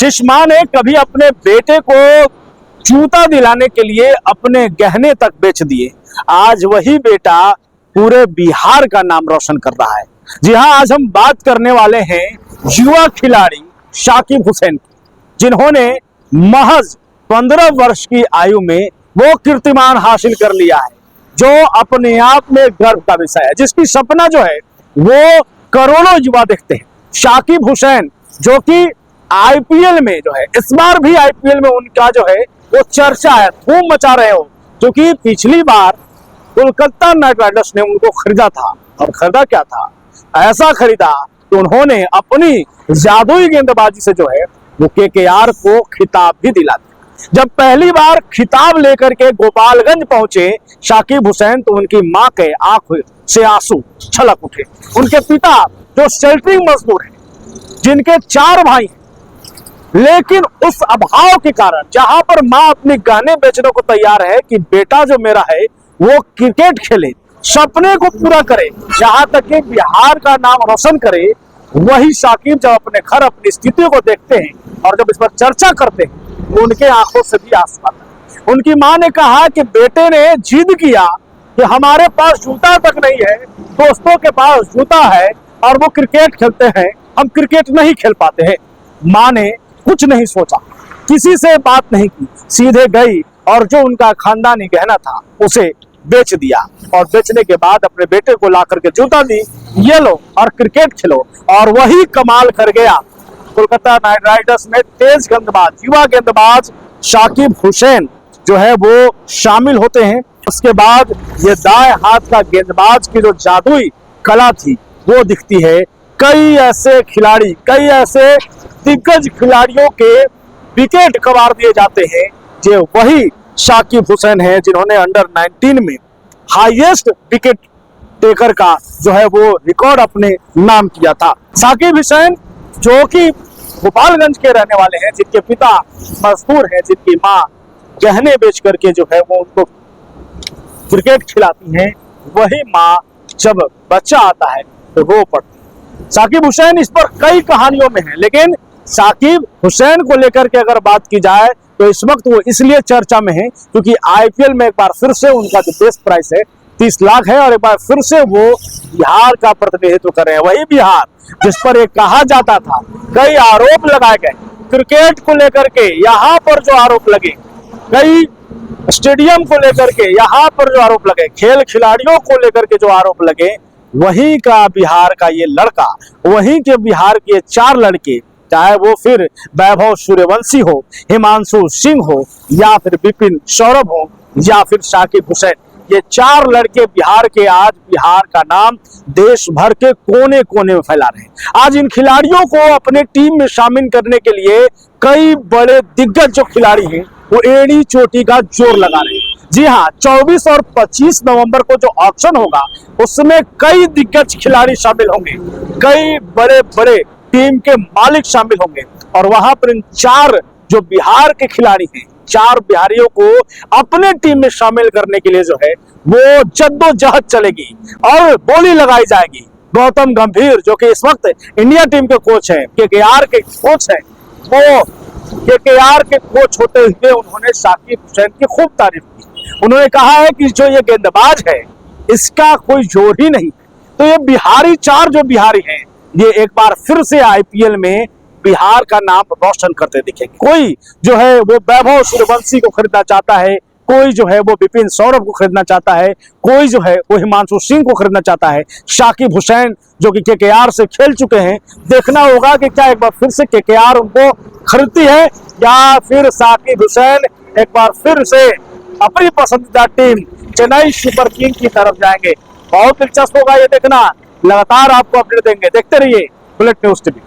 जिस मां ने कभी अपने बेटे को जूता दिलाने के लिए अपने गहने तक बेच दिए, आज वही बेटा पूरे बिहार का नाम रोशन कर रहा है। जी हां, आज हम बात करने वाले हैं युवा खिलाड़ी शाकिब हुसैन की, जिन्होंने महज 15 वर्ष की आयु में वो कीर्तिमान हासिल कर लिया है जो अपने आप में गर्व का विषय है, जिसकी सपना जो है वो करोड़ों युवा देखते हैं। शाकिब हुसैन जो कि आईपीएल में जो है, इस बार भी आईपीएल में उनका जो है वो चर्चा है, धूम मचा रहे हो, क्योंकि पिछली बार कोलकाता नाइट राइडर्स ने उनको खरीदा था। और खरीदा क्या था? ऐसा खरीदा कि उन्होंने अपनी जादुई गेंदबाजी से जो है वो केकेआर को खिताब भी दिला दिया। जब पहली बार खिताब लेकर के गोपालगंज पहुंचे शाकिब हुसैन, तो उनकी मां के आंख से आंसू छलक उठे। उनके पिता जो सेल्टरिंग मजदूर हैं, जिनके 4 भाई हैं, लेकिन उस अभाव के कारण जहां पर मां अपने गहने बेचने को तैयार है कि बेटा जो मेरा है वो क्रिकेट खेले, सपने को पूरा करे, जहां तक कि बिहार का नाम रोशन करे, वही शाकिब जब अपने घर अपनी स्थिति को देखते हैं और जब इस पर चर्चा करते हैं, उनके आंखों से भी आंसू आता है। उनकी मां ने कहा कि बेटे ने जिद किया कि हमारे पास जूता तक नहीं है, दोस्तों के पास जूता है और वो क्रिकेट खेलते हैं, हम क्रिकेट नहीं खेल पाते हैं। मां ने कुछ नहीं सोचा, किसी से बात नहीं की, सीधे गई और जो उनका खानदानी गहना था उसे बेच दिया। और बेचने के बाद अपने बेटे को ला करके जूता दी, ये लो और क्रिकेट खेलो। और वही कमाल कर गया। कोलकाता नाइट राइडर्स में तेज गेंदबाज, युवा गेंदबाज शाकिब हुसैन जो है वो शामिल होते हैं। उसके बाद ये दाएं हाथ का गेंदबाज की जो जादुई कला थी वो दिखती है। कई ऐसे खिलाड़ी, कई ऐसे दिग्गज खिलाड़ियों के विकेट कबार दिए जाते हैं, जो वही शाकिब हुसैन है जिन्होंने अंडर 19 में हाईएस्ट विकेट टेकर का जो है वो रिकॉर्ड अपने नाम किया था। शाकिब हुसैन जो कि गोपालगंज के रहने वाले हैं, जिनके पिता मजदूर हैं, जिनकी मां गहने बेच करके जो है वो उनको क्रिकेट खिलाती हैं, वही मां जब बच्चा आता है तो रो पड़ती है। शाकिब हुसैन इस पर कई कहानियों में है, लेकिन शाकिब हुसैन को लेकर के अगर बात की जाए तो इस वक्त वो इसलिए चर्चा में है क्योंकि आईपीएल में एक बार फिर से उनका जो बेस प्राइस है 30 लाख है और एक बार फिर से वो बिहार का प्रतिनिधित्व कर रहे हैं। वही बिहार जिस पर एक कहा जाता था, कई आरोप लगाए गए क्रिकेट को लेकर के, यहाँ पर जो आरोप लगे, कई स्टेडियम को लेकर के यहाँ पर जो आरोप लगे, खेल खिलाड़ियों को लेकर के जो आरोप लगे, वहीं का बिहार का ये लड़का, वहीं के बिहार के 4 लड़के, चाहे वो फिर वैभव सूर्यवंशी हो, हिमांशु सिंह हो, या फिर विपिन सौरभ हो, या फिर शाकिब हुसैन, ये 4 लड़के बिहार के आज बिहार का नाम देश भर के कोने कोने में फैला रहे हैं। आज इन खिलाड़ियों को अपने टीम में शामिल करने के लिए कई बड़े दिग्गज जो खिलाड़ी हैं वो एड़ी चोटी का जोर लगा रहे हैं। जी हाँ, 24 और 25 नवंबर को जो ऑक्शन होगा उसमें कई दिग्गज खिलाड़ी शामिल होंगे, कई बड़े बड़े टीम के मालिक शामिल होंगे और वहां पर इन 4 जो बिहार के खिलाड़ी हैं, 4 बिहारियों को अपने टीम में शामिल करने के लिए जो है वो जद्दोजहद चलेगी और बोली लगाई जाएगी। गौतम गंभीर जो कि इस वक्त इंडिया टीम के कोच हैं, केकेआर के कोच हैं, वो केकेआर के कोच होते हुए उन्होंने शाकिब हुसैन की खूब तारीफ की। उन्होंने कहा है कि जो ये गेंदबाज है इसका कोई जोर ही नहीं। तो ये बिहारी 4 जो बिहारी हैं, ये एक बार फिर से आईपीएल में बिहार का नाम रोशन करते दिखेंगे। कोई जो है वो वैभव सूर्यवंशी को खरीदना चाहता है, कोई जो है वो विपिन सौरभ को खरीदना चाहता है, कोई जो है वो हिमांशु सिंह को खरीदना चाहता है। शाकिब हुसैन जो कि केकेआर से खेल चुके हैं, देखना होगा कि क्या एक बार फिर से केकेआर उनको खरीदती है या फिर शाकिब हुसैन एक बार फिर से अपनी पसंदीदा टीम चेन्नई सुपर किंग की तरफ जाएंगे। बहुत दिलचस्प होगा ये देखना, लगातार आपको अपडेट देंगे। देखते रहिए बुलेट न्यूज टीवी।